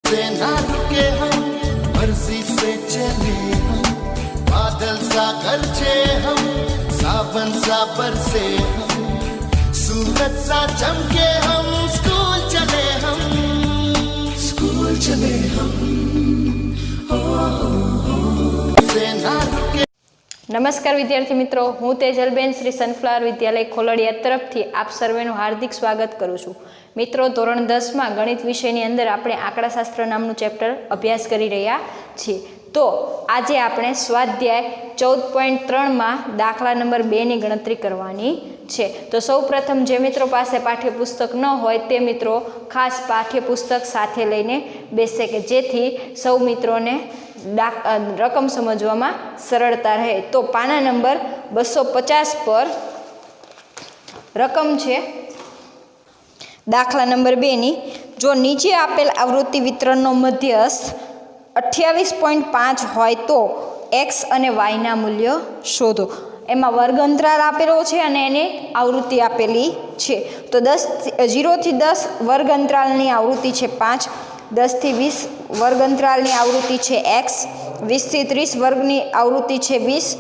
से ना रुके हम, मर्जी से चले हम, बादल सा गरजे हम, सावन सा बरसे हम, सूरज सा चमके हम, स्कूल चले हम, स्कूल चले हम, से ना रुके। નમસ્કાર વિદ્યાર્થી મિત્રો, હું તેજલબેન શ્રી સનફ્લાવર વિદ્યાલય ખોલડિયા તરફથી આપ સર્વેનું હાર્દિક સ્વાગત કરું છું. મિત્રો, ધોરણ 10માં ગણિત વિષયની અંદર આપણે આંકડાશાસ્ત્ર નામનું ચેપ્ટર અભ્યાસ કરી રહ્યા છીએ. તો આજે આપણે સ્વાધ્યાય 14.3માં દાખલા નંબર 2ની ગણતરી કરવાની છે. તો સૌ પ્રથમ જે મિત્રો પાસે પાઠ્યપુસ્તક ન હોય તે મિત્રો ખાસ પાઠ્યપુસ્તક સાથે લઈને બેસે કે જેથી સૌ મિત્રોને રકમ સમજવામાં સરળતા રહે. તો પાના નંબર 250 પર રકમ છે દાખલા નંબર 2ની. જો નીચે આપેલ આવૃત્તિ વિતરણનો મધ્યસ્થ 28.5 હોય તો એક્સ અને વાયના મૂલ્ય શોધો. એમાં વર્ગ અંતરાલ આપેલો છે અને એની આવૃત્તિ આપેલી છે. તો 0 થી 10 વર્ગ અંતરાલની આવૃત્તિ છે 5, 10 થી 20 વર્ગ અંતરાલની આવૃત્તિ છે એક્સ, 20 થી 30 વર્ગની આવૃત્તિ છે 20,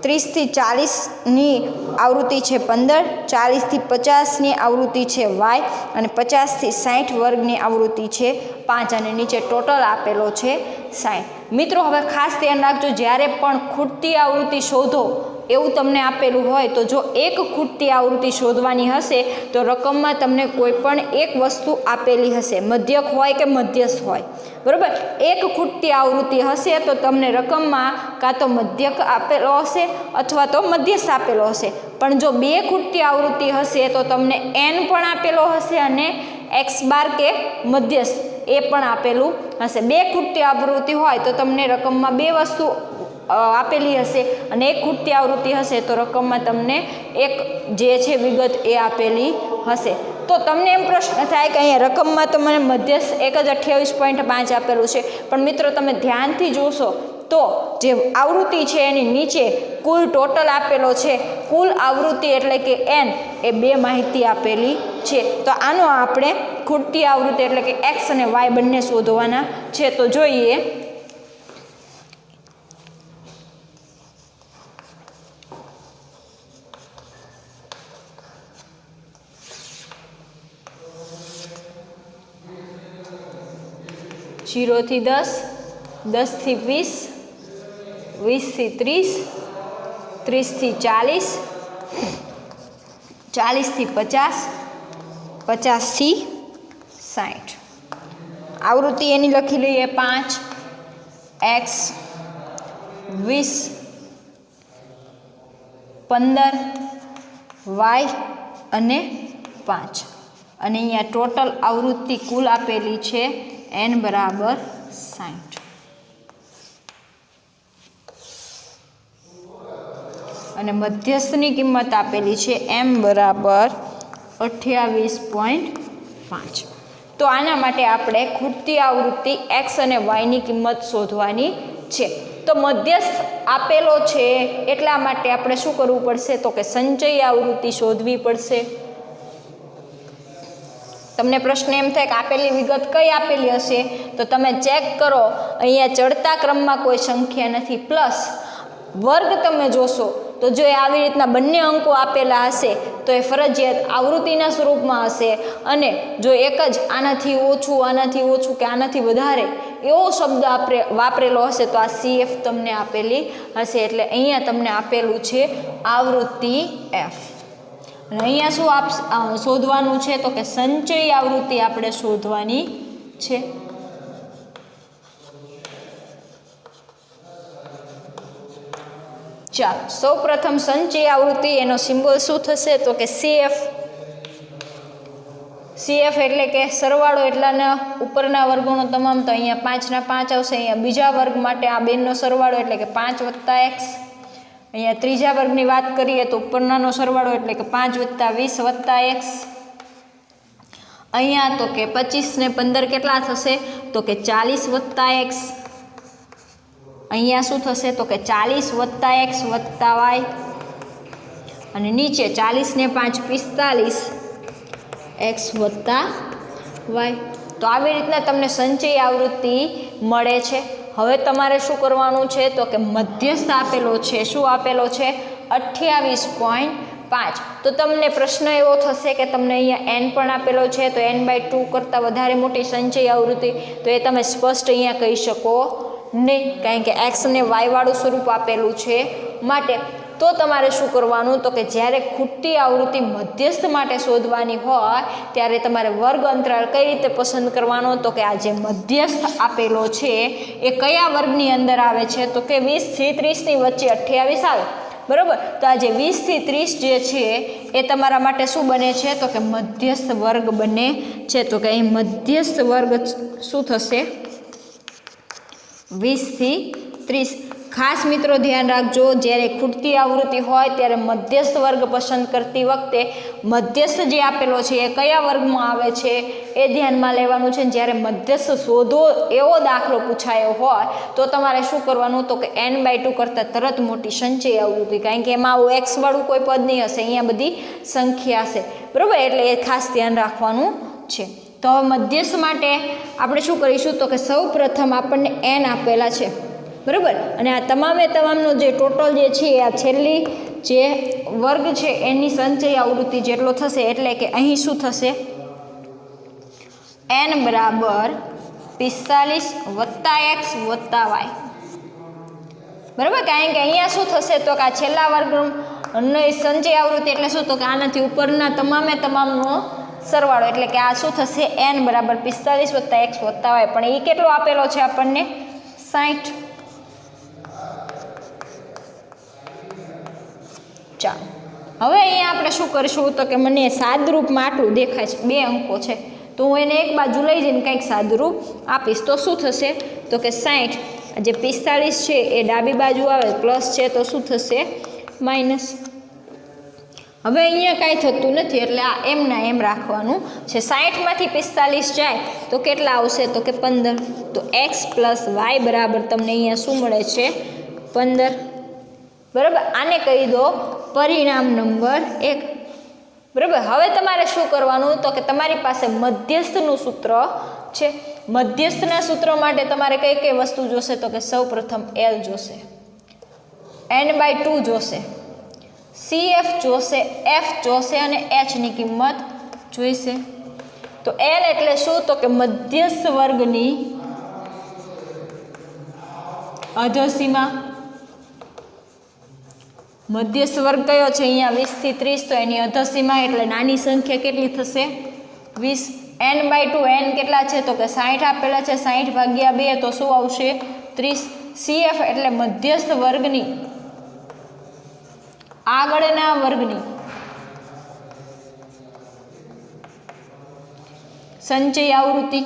30 થી 40ની આવૃત્તિ છે 15, 40 થી 50ની આવૃત્તિ છે વાય અને 50 થી 60 વર્ગની આવૃત્તિ છે 5 અને નીચે ટોટલ આપેલો છે 60. મિત્રો, હવે ખાસ ધ્યાન રાખજો, જ્યારે પણ ખૂટતી આવૃત્તિ શોધો એવું તમને આપેલું હોય તો જો એક ખૂટતી આવૃત્તિ શોધવાની હશે તો રકમમાં તમને કોઈ પણ એક વસ્તુ આપેલી હશે, મધ્યક હોય કે મધ્યસ્થ હોય, બરાબર. એક ખૂટતી આવૃત્તિ હશે તો તમને રકમમાં કાં તો મધ્યક આપેલો હશે અથવા તો મધ્યસ્થ આપેલો હશે. પણ જો બે ખૂટતી આવૃત્તિ હશે તો તમને એન પણ આપેલો હશે અને એક્સ બાર કે મધ્યસ્થ એ પણ આપેલું હશે. બે ખૂટતી આવૃત્તિ હોય તો તમને રકમમાં બે વસ્તુ આપેલી હશે અને એક ખૂટતી આવૃત્તિ હશે તો રકમમાં તમને એક જે છે વિગત એ આપેલી હશે. તો તમને એમ પ્રશ્ન થાય કે અહીંયા રકમમાં તો મને મધ્યસ્થ એક જ 28.5 આપેલું છે, પણ મિત્રો તમે ધ્યાનથી જોશો તો જે આવૃત્તિ છે એની નીચે કુલ ટોટલ આપેલો છે, કુલ આવૃત્તિ એટલે કે એન એ બે માહિતી આપેલી છે. તો આનો આપણે ખૂટતી આવૃત્તિ એટલે કે એક્સ અને વાય બંને શોધવાના છે. તો જોઈએ. जीरो थी 10, 10 થી 20, 20 થી 30, 30 થી 40, 40 થી 50, 50 થી 60. આવૃત્તિ એની લખી લઈએ 5, એક્સ 20, 15, વાય અને 5 અને અહીંયા ટોટલ આવૃત્તિ કુલ આપેલી છે n બરાબર 60 અને મધ્યસ્થની કિંમત આપેલી છે m બરાબર 28.5. તો આના માટે આપણે ખૂટતી આવૃત્તિ x અને y ની કિંમત શોધવાની છે. તો મધ્યસ્થ આપેલો છે એટલા માટે આપણે શું કરવું પડશે તો કે સંચય આવૃત્તિ શોધવી પડશે. તમને પ્રશ્ન એમ થાય કે આપેલી વિગત કઈ આપેલી હશે તો તમે ચેક કરો, અહીંયા ચડતા ક્રમમાં કોઈ સંખ્યા નથી. પ્લસ વર્ગ તમે જોશો તો જો આવી રીતના બંને અંકો આપેલા હશે તો એ ફરજિયાત આવૃત્તિના સ્વરૂપમાં હશે અને જો એક જ આનાથી ઓછું કે આનાથી વધારે એવો શબ્દ વાપરેલો હશે તો આ CF તમને આપેલી હશે. એટલે અહીંયા તમને આપેલું છે આવૃત્તિ F અને અહીંયા શું શોધવાનું છે તો કે સંચય આવૃત્તિ આપણે શોધવાની છે. ચાલો, સૌ પ્રથમ સંચય આવૃત્તિ એનો સિમ્બોલ શું થશે તો કે CF. CF એટલે કે સરવાળો એટલાના ઉપરના વર્ગોનો તમામ, તો અહીંયા 5 ના 5 આવશે. અહીંયા બીજા વર્ગ માટે આ બેનો સરવાળો એટલે કે 5 + x. અહીંયા ત્રીજા વર્ગની વાત કરીએ તો ઉપરનાનો સરવાળો એટલે કે 5 + 20 + x. અહીંયા તો કે 25 ને 15 કેટલા થશે તો કે 40 + x. અહીંયા શું થશે તો કે 40 + x + y અને નીચે 40 ને 5 45 x + y. તો આવી રીતના તમને સંચય આવૃત્તિ મળે છે. હવે તમારે શું કરવાનું છે તો કે મધ્યસ્થ આપેલો છે. શું આપેલો છે? 28.5. તો તમને પ્રશ્ન એવો થશે કે તમને અહીંયા n પણ આપેલો છે, તો n/2 કરતાં વધારે મોટી સંચય આવૃત્તિ, તો એ તમે સ્પષ્ટ અહીંયા કહી શકો નહીં, કારણ કે x અને y વાળું સ્વરૂપ આપેલું છે માટે. તો તમારે શું કરવાનું તો કે જ્યારે ખૂટતી આવૃત્તિ મધ્યસ્થ માટે શોધવાની હોય ત્યારે તમારે વર્ગ અંતરાલ કઈ રીતે પસંદ કરવાનો તો કે આ જે મધ્યસ્થ આપેલો છે એ કયા વર્ગની અંદર આવે છે તો કે 20 થી 30 ની વચ્ચે 28 આવે, બરોબર. તો આ જે 20 થી 30 જે છે એ તમારા માટે શું બને છે તો કે મધ્યસ્થ વર્ગ બને છે. તો કે અહીં મધ્યસ્થ વર્ગ શું થશે? 20 થી 30. ખાસ મિત્રો ધ્યાન રાખજો, જ્યારે ખૂટતી આવૃત્તિ હોય ત્યારે મધ્યસ્થ વર્ગ પસંદ કરતી વખતે મધ્યસ્થ જે આપેલો છે એ કયા વર્ગમાં આવે છે એ ધ્યાનમાં લેવાનું છે. જ્યારે મધ્યસ્થ શોધો એવો દાખલો પૂછાયો હોય તો તમારે શું કરવાનું તો કે n/2 કરતાં તરત મોટી સંચય આવૃત્તિ, કારણ કે એમાં આવું x વાળું કોઈ પદ નહીં હશે, અહીંયા બધી સંખ્યા હશે, બરોબર. એટલે એ ખાસ ધ્યાન રાખવાનું છે. તો હવે મધ્યસ્થ માટે આપણે શું કરીશું તો કે સૌ પ્રથમ આપણને n આપેલા છે, બરાબર. અને આ તમામે તમામનો જે ટોટલ જે છે આ છેલ્લી જે વર્ગ છે એની સંચય આવૃત્તિ જેટલો થશે, એટલે કે અહીં શું થશે? n બરાબર 45 વત્તા x વત્તા y, બરાબર. કારણ કે અહીંયા શું થશે તો કે આ છેલ્લા વર્ગની સંચય આવૃત્તિ એટલે શું તો કે આનાથી ઉપરના તમામે તમામનો સરવાળો, એટલે કે આ શું થશે? n બરાબર 45 વત્તા x વત્તા y. પણ એ કેટલો આપેલો છે આપણને? 60. ચાલો હવે અહીંયા આપણે શું કરીશું તો કે મને સાદરૂપમાં આટલું દેખાય છે, 2 અંકો છે, તો હું એને એક બાજુ લઈ જઈને કંઈક સાદરૂપ આપીશ. તો શું થશે તો કે 60, જે 45 છે એ ડાબી બાજુ આવે, પ્લસ છે તો શું થશે? માઇનસ. હવે અહીંયા કાંઈ થતું નથી એટલે આ એમના એમ રાખવાનું છે. 60માંથી 45 જાય તો કેટલા આવશે તો કે 15. તો x પ્લસ y બરાબર તમને અહીંયા શું મળે છે? 15, બરાબર. આને કહી દો પરિણામ નંબર 1, બરાબર. હવે તમારે શું કરવાનું તો કે તમારી પાસે મધ્યસ્થનું સૂત્ર છે. મધ્યસ્થના સૂત્ર માટે તમારે કઈ કઈ વસ્તુ જોશે તો કે સૌ પ્રથમ l જોશે, n/2 જોશે, CF જોશે, F જોશે અને h ની કિંમત જોઈશે. તો l એટલે શું તો કે મધ્યસ્થ વર્ગની અધસીમા. મધ્યસ્થ વર્ગ કયો છે અહીંયા? 20 થી 30. તો એની અધસીમા એટલે નાની સંખ્યા કેટલી થશે? 20. n/2 n કેટલા છે તો કે 60 આપેલા છે, 60 ભાગ્યા 2 તો શું આવશે? 30. CF એટલે મધ્યસ્થ વર્ગની આગળના વર્ગની સંચય આવૃત્તિ.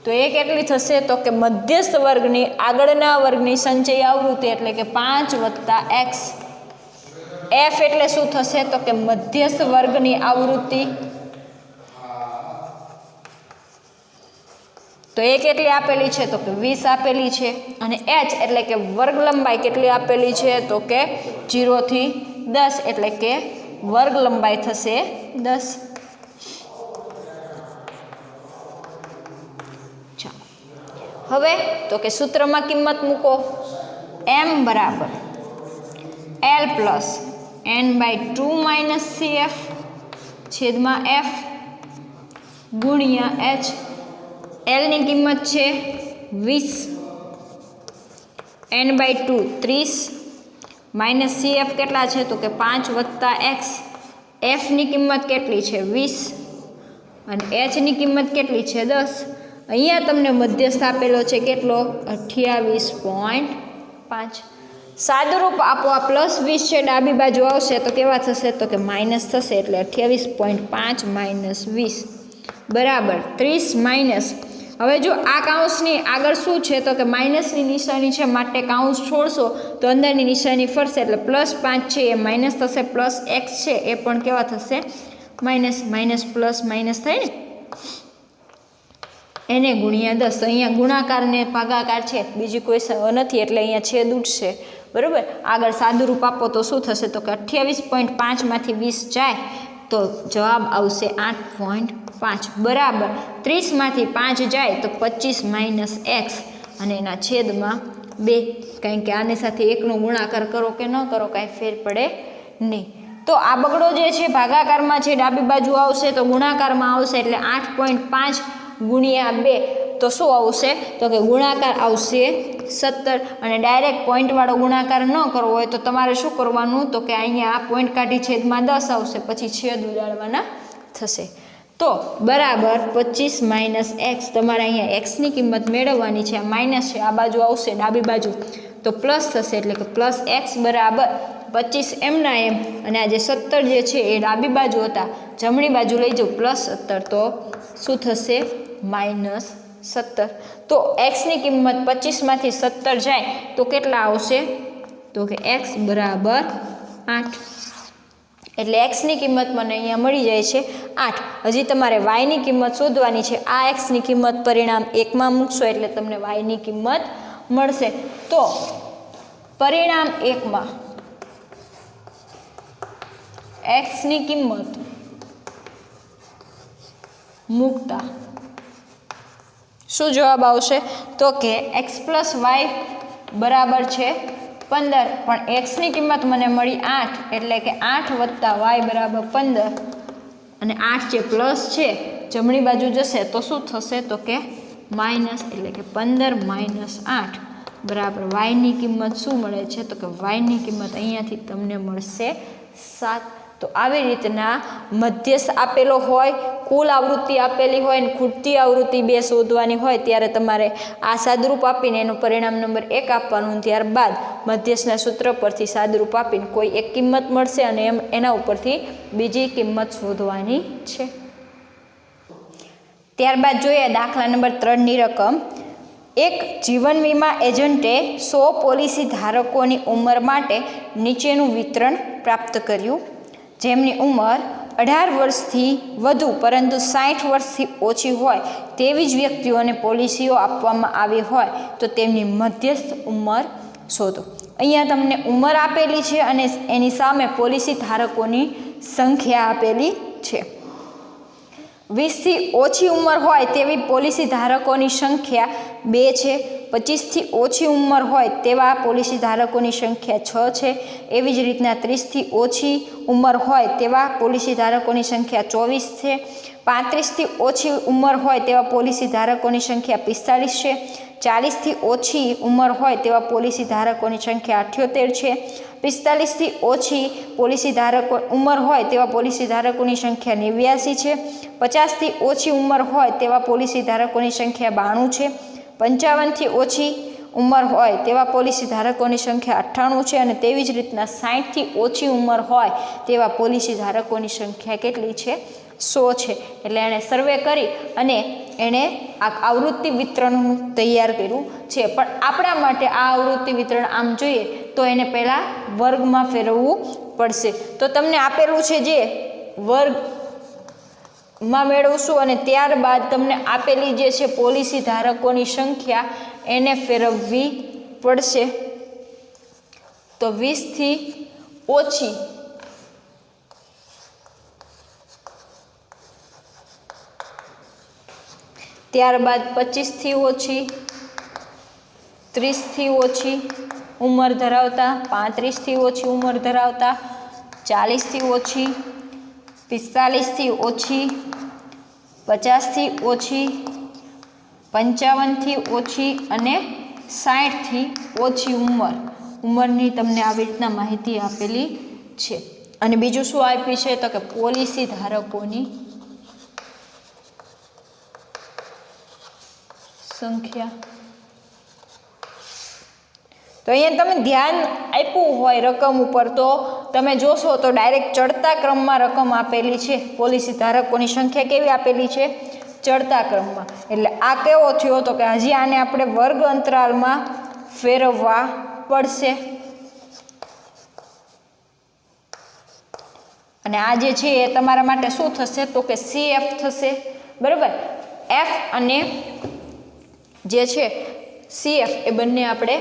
તો એ કેટલી થશે તો કે મધ્યસ્થ વર્ગની આગળના વર્ગની સંચય આવૃત્તિ એટલે કે 5 વત્તા x. F એટલે શું થશે તો કે મધ્યસ્થ વર્ગની આવૃત્તિ. તો એ કેટલી આપેલી છે તો કે 20 આપેલી છે. અને h એટલે કે વર્ગ લંબાઈ કેટલી આપેલી છે તો કે 0 થી 10 એટલે કે વર્ગ લંબાઈ થશે 10. હવે તો કે સૂત્રમાં કિંમત મૂકો. m બરાબર l plus n/2 minus CF છેદમાં f ગુણ્યા h. l ની કિંમત છે 20, n/2 30 માઇનસ CF કેટલા છે તો કે 5 વત્તા x. f ની કિંમત કેટલી છે? 20 અને h ની કિંમત કેટલી છે? 10. અહીંયા તમને મધ્યસ્થ આપેલો છે કેટલો? 28.5. સાદુરૂપ આપો. આ પ્લસ 20 છે ડાબી બાજુ આવશે તો કેવા થશે તો કે માઇનસ થશે, એટલે 28.5 માઇનસ 20 બરાબર 30 માઇનસ. હવે જો આ કાઉન્સની આગળ શું છે તો કે માઇનસની નિશાની છે, માટે કાઉન્સ છોડશો તો અંદરની નિશાની ફરશે, એટલે +5 છે એ માઇનસ થશે, પ્લસ x છે એ પણ કેવા થશે? માઇનસ. માઇનસ પ્લસ માઇનસ થાય ને, એને ગુણ્યા 10. તો અહીંયા ગુણાકાર ને ભાગાકાર છે, બીજી કોઈ નથી, એટલે અહીંયા છેદ ઉઠશે, બરાબર. આગળ સાદુરૂપ આપો તો શું થશે તો કે 28.5 માંથી 20 જાય તો જવાબ આવશે 8.5 બરાબર 30માંથી 5 જાય તો 25 - x અને એના છેદમાં 2, કારણ કે આની સાથે 1નો ગુણાકાર કરો કે ન કરો કાંઈ ફેર પડે નહીં. તો આ બગડો જે છે ભાગાકારમાં છે, ડાબી બાજુ આવશે તો ગુણાકારમાં આવશે, એટલે 8.5 ગુણ્યા 2 તો શું આવશે? તો કે ગુણાકાર આવશે 17. અને ડાયરેક્ટ પોઈન્ટવાળો ગુણાકાર ન કરવો હોય તો તમારે શું કરવાનું? તો કે અહીંયા આ પોઈન્ટ કાઢી છેદમાં 10 આવશે, પછી છેદ ઉડાડવાના થશે. તો બરાબર 25 - x. તમારે અહીંયા એક્સની કિંમત મેળવવાની છે, આ માઇનસ છે, આ બાજુ આવશે ડાબી બાજુ તો પ્લસ થશે, એટલે કે +x બરાબર 25 એમના એમ, અને આ જે 17 જે છે એ ડાબી બાજુ હતા, જમણી બાજુ લઈ જાઉં +17 તો શું થશે? -17. તો એક્સની કિંમત 25માંથી 17 જાય તો કેટલા આવશે? તો કે x બરાબર 8. એટલે એક્સની કિંમત મને અહીંયા મળી જાય છે 8. હજી તમારે વાયની કિંમત શોધવાની છે. આ એક્સની કિંમત પરિણામ 1માં મૂકશો એટલે તમને વાયની કિંમત મળશે. તો પરિણામ 1માં એક્સની કિંમત મૂકતા શું જવાબ આવશે? તો કે x + y બરાબર છે 15, પણ એક્સની કિંમત મને મળી 8, એટલે કે 8 + y બરાબર 15, અને 8 જે પ્લસ છે જમણી બાજુ જશે તો શું થશે? તો કે માઇનસ, એટલે કે 15 - 8 બરાબર વાયની કિંમત શું મળે છે? તો કે વાયની કિંમત અહીંયાથી તમને મળશે 7. તો આવી રીતના મધ્યસ્થ આપેલો હોય, કુલ આવૃત્તિ આપેલી હોય અને ખૂટતી આવૃત્તિ 2 શોધવાની હોય ત્યારે તમારે આ સાદરૂપ આપીને એનું પરિણામ નંબર 1 આપવાનું, ત્યારબાદ મધ્યસ્થના સૂત્ર પરથી સાદરૂપ આપીને કોઈ એક કિંમત મળશે અને એના ઉપરથી બીજી કિંમત શોધવાની છે. ત્યારબાદ જોઈએ દાખલા નંબર 3ની રકમ. એક જીવન વીમા એજન્ટે 100 પોલિસી ધારકોની ઉંમર માટે નીચેનું વિતરણ પ્રાપ્ત કર્યું. જેમની ઉંમર 18 વર્ષથી વધુ પરંતુ 60 વર્ષથી ઓછી હોય તેવી જ વ્યક્તિઓને પોલિસીઓ આપવામાં આવી હોય તો તેમની મધ્યસ્થ ઉંમર શોધો. અહીંયા તમને ઉંમર આપેલી છે અને એની સામે પોલિસી ધારકોની સંખ્યા આપેલી છે. 20થી ઓછી ઉંમર હોય તેવી પોલિસી ધારકોની સંખ્યા 2 છે. 25થી ઓછી ઉંમર હોય તેવા પોલિસી ધારકોની સંખ્યા 6 છે. એવી જ રીતના 30થી ઓછી ઉંમર હોય તેવા પોલિસી ધારકોની સંખ્યા 24 છે. 35થી ઓછી ઉંમર હોય તેવા પોલિસી ધારકોની સંખ્યા 45 છે. 40થી ઓછી ઉંમર હોય તેવા પોલિસી ધારકોની સંખ્યા 78 છે. 45થી ઓછી પોલિસી ધારકો ઉંમર હોય તેવા પોલિસી ધારકોની સંખ્યા 89 છે. 50થી ઓછી ઉંમર હોય તેવા પોલિસી ધારકોની સંખ્યા 92 છે. 55થી ઓછી ઉંમર હોય તેવા પોલિસી ધારકોની સંખ્યા 98 છે. અને તેવી જ રીતના 60થી ઓછી ઉંમર હોય તેવા પોલિસી ધારકોની સંખ્યા કેટલી છે? 100 છે. એટલે એણે સર્વે કરી અને એણે આ આવૃત્તિ વિતરણ તૈયાર કર્યું છે. પણ આપણા માટે આ આવૃત્તિ વિતરણ આમ જોઈએ તો એને પહેલાં વર્ગમાં ફેરવવું પડશે. તો તમને આપેલું છે જે વર્ગમાં મેળવશું અને ત્યારબાદ તમને આપેલી જે છે પોલિસી ધારકોની સંખ્યા એને ફેરવવી પડશે. તો 20થી ઓછી ત્યારબાદ 25થી ઓછી, 30થી ઓછી ઉંમર ધરાવતા, 35થી ઓછી ઉંમર ધરાવતા, 40થી ઓછી, 45થી ઓછી, 50થી ઓછી, 55થી ઓછી અને 60થી ઓછી ઉંમરની તમને આવી રીતના માહિતી આપેલી છે. અને બીજું શું આપી છે? તો કે પોલિસી ધારકોની સંખ્યા. તો અહીંયા તમે ધ્યાન આપ્યું હોય રકમ ઉપર તો તમે જોશો તો ડાયરેક્ટ ચડતા ક્રમમાં રકમ આપેલી છે. પોલિસી ધારકોની સંખ્યા કેવી આપેલી છે? ચડતા ક્રમમાં. એટલે આ કેવો થયો? તો કે હજી આને આપણે વર્ગ અંતરાલમાં ફેરવવા પડશે. અને આ જે છે એ તમારા માટે શું થશે? તો કે CF થશે. બરાબર. F અને જે છે CF એ બંને આપણે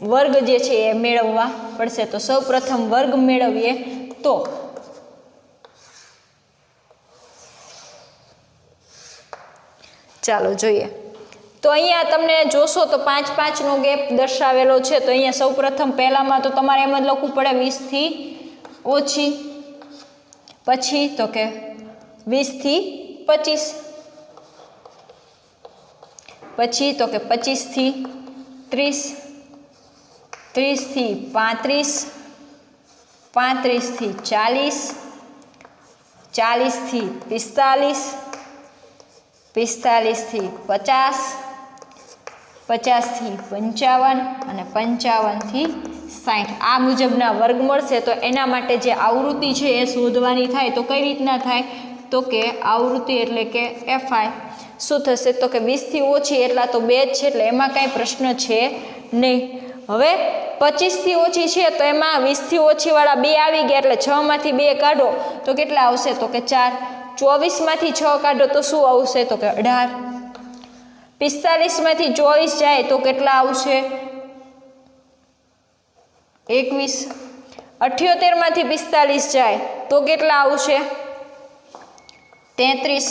વર્ગ જે છે એ મેળવવા પડશે. તો સૌ પ્રથમ વર્ગ મેળવીએ તો ચાલો જોઈએ. તો અહીંયા તમને જોશો તો 5 5નો ગેપ દર્શાવેલો છે. તો અહીંયા સૌપ્રથમ પહેલામાં તો તમારે એમ જ લખવું પડે 20 થી ઓછી, પછી તો કે 20 થી 25, પછી તો કે 25 થી 30, 30 થી 35, 35 થી 40, 40 થી 45, 45 થી 50, 50 થી 55 અને 55 થી 60. આ મુજબના વર્ગ મળશે. તો એના માટે જે આવૃત્તિ છે એ શોધવાની થાય. તો કઈ રીતના થાય? તો કે આવૃત્તિ એટલે કે એફઆઈ શું થશે? તો કે 20 થી ઓછી એટલા તો 2 જ છે, એટલે એમાં કાંઈ પ્રશ્ન છે નહીં. હવે 25 થી ઓછી છે તો એમાં 20 થી ઓછી વાળા 2 આવી ગયા, એટલે 6 માંથી 2 કાઢો તો કેટલા આવશે? તો કે 4. 24 માંથી 6 કાઢો તો શું આવશે? તો કે 18. 45 માંથી 24 જાય તો કેટલા આવશે? 21. 78 માંથી 45 જાય તો કેટલા આવશે? 33.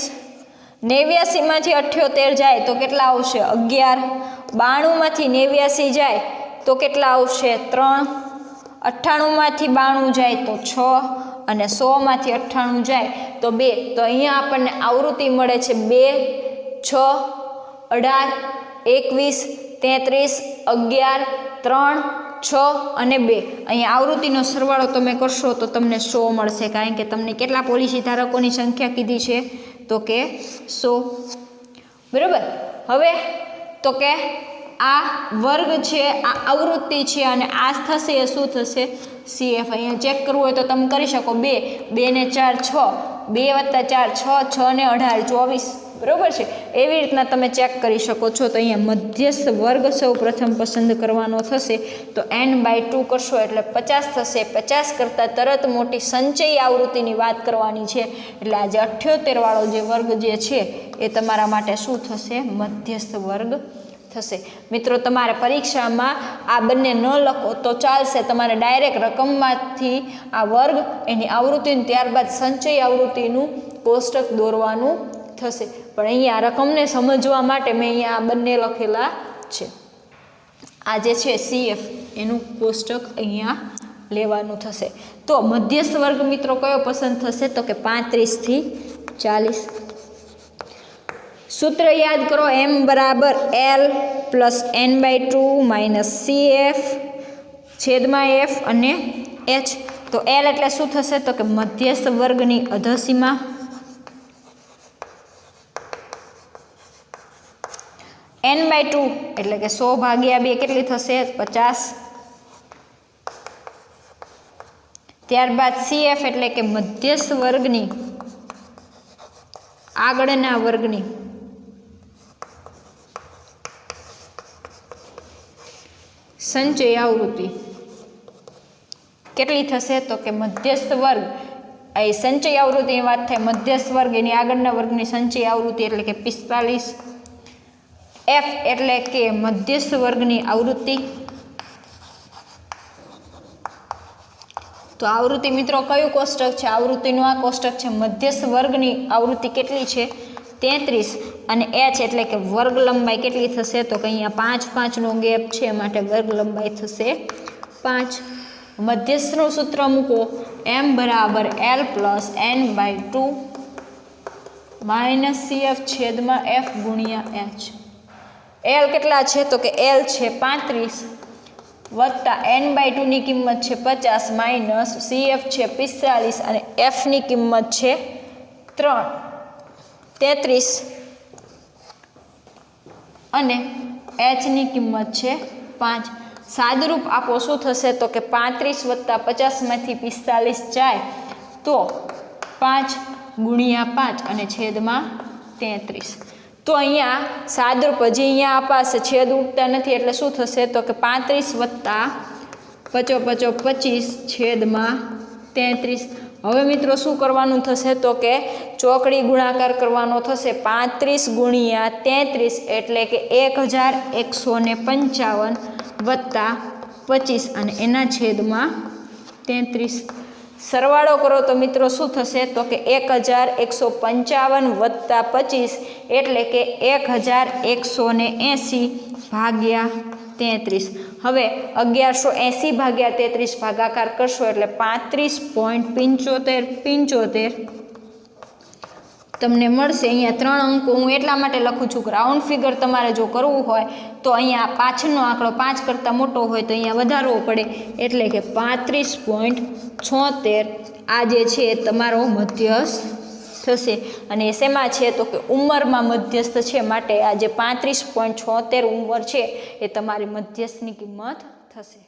89 માંથી 78 જાય તો કેટલા આવશે? 11. 92 માંથી 89 જાય તો કેટલા આવશે? 3. 98 માંથી 92 જાય તો 6 અને 100 માંથી 98 જાય તો 2. તો અહીંયા આપણને આવૃત્તિ મળે છે 2, 6, 18, 21, 33, 11, 3, 6 અને 2. અહીંયા આવૃત્તિનો સરવાળો તમે કરશો તો તમને 100 મળશે, કારણ કે તમને કેટલા પોલિસી ધારકોની સંખ્યા કીધી છે? તો કે 100. બરાબર. હવે તો કે આ વર્ગ છે, આ આવૃત્તિ છે અને આ થશે એ શું થશે? સીએફ. અહીંયા ચેક કરવું હોય તો તમે કરી શકો. 2, 2 ને 4 6, 2 વત્તા 4 6, 6 ને 18 24. બરાબર છે. એવી રીતના તમે ચેક કરી શકો છો. તો અહીંયા મધ્યસ્થ વર્ગ સૌ પ્રથમ પસંદ કરવાનો થશે. તો n/2 કરશો એટલે 50 થશે. 50 કરતાં તરત મોટી સંચયી આવૃત્તિની વાત કરવાની છે. એટલે આ જે 78 વાળો જે વર્ગ જે છે એ તમારા માટે શું થશે? મધ્યસ્થ વર્ગ થશે. મિત્રો તમારે પરીક્ષામાં આ બંને ન લખો તો ચાલશે. તમારે ડાયરેક્ટ રકમમાંથી આ વર્ગ, એની આવૃત્તિને ત્યારબાદ સંચયી આવૃત્તિનું કોષ્ટક દોરવાનું થશે. પણ અહીંયા રકમને સમજવા માટે મેં અહીંયા આ બંને લખેલા છે. આ જે છે સીએફ એનું કોષ્ટક અહીંયા લેવાનું થશે. તો મધ્યસ્થ વર્ગ મિત્રો કયો પસંદ થશે? તો કે 35 થી 40. સૂત્ર યાદ કરો. m બરાબર l plus n/2 minus CF છેદમાં f અને h. તો l એટલે શું થશે? તો કે મધ્યસ્થ વર્ગની અધસીમા, n/2 એટલે કે 100 ભાગ્યા 2 કેટલી થશે? 50. ત્યારબાદ CF એટલે કે મધ્યસ્થ વર્ગની આગળના વર્ગની સંચય આવૃત્તિ કેટલી થશે? તો કે મધ્યસ્થ વર્ગ, એ સંચય આવૃત્તિની વાત થાય. મધ્યસ્થ વર્ગ એની આગળના વર્ગની સંચય આવૃત્તિ એટલે કે 45. F એટલે કે મધ્યસ્થ વર્ગની આવૃત્તિ. તો આવૃત્તિ મિત્રો કયું કોષ્ટક છે? આવૃત્તિનું આ કોષ્ટક છે. મધ્યસ્થ વર્ગની આવૃત્તિ કેટલી છે? 33. અને h એટલે કે વર્ગ લંબાઈ કેટલી થશે? તો કે અહીંયા 5 5નો ગેપ છે, માટે વર્ગ લંબાઈ થશે 5. મધ્યસ્થનું સૂત્ર મૂકો. m બરાબર l plus n/2 minus CF છેદમાં f ગુણ્યા h. l કેટલા છે? તો કે l છે 35 વત્તા n/2 ની કિંમત છે 50 માઇનસ CF છે 45 અને f ની કિંમત છે 33 અને h ની કિંમત છે 5. સાદરૂપ આપો શું થશે? તો કે 35 વત્તા 50 માંથી 45 જાય તો 5 ગુણ્યા 5 અને છેદમાં 33. તો અહીંયા સાદરૂપ હજી અહીંયા અપાશે, છેદ ઉડતા નથી એટલે શું થશે? તો કે 35 વત્તા 5 5 25 છેદમાં 33. હવે મિત્રો શું કરવાનું થશે? તો કે ચોકડી ગુણાકાર કરવાનો થશે. 35 ગુણ્યા 33 એટલે કે 1155 વત્તા 25 અને એના છેદમાં 33. સરવાળો કરો તો મિત્રો શું થશે તો કે 1155 વત્તા 25 એટલે કે 1180 ભાગ્યા 33. હવે 1180 ભાગ્યા 33 ભાગાકાર કરશો એટલે 35.75 તમને મળશે. અહીંયા 3 અંકો હું એટલા માટે લખું છું કે રાઉન્ડ ફિગર તમારે જો કરવું હોય તો અહીંયા પાછળનો આંકડો 5 કરતાં મોટો હોય તો અહીંયા વધારવો પડે એટલે કે 35.76 આ જે છે તમારો મધ્યસ્થ થશે. અને શેમાં છે તો કે ઉંમરમાં મધ્યસ્થ છે માટે આ જે 35.76 ઉંમર છે એ તમારી મધ્યસ્થની કિંમત થશે.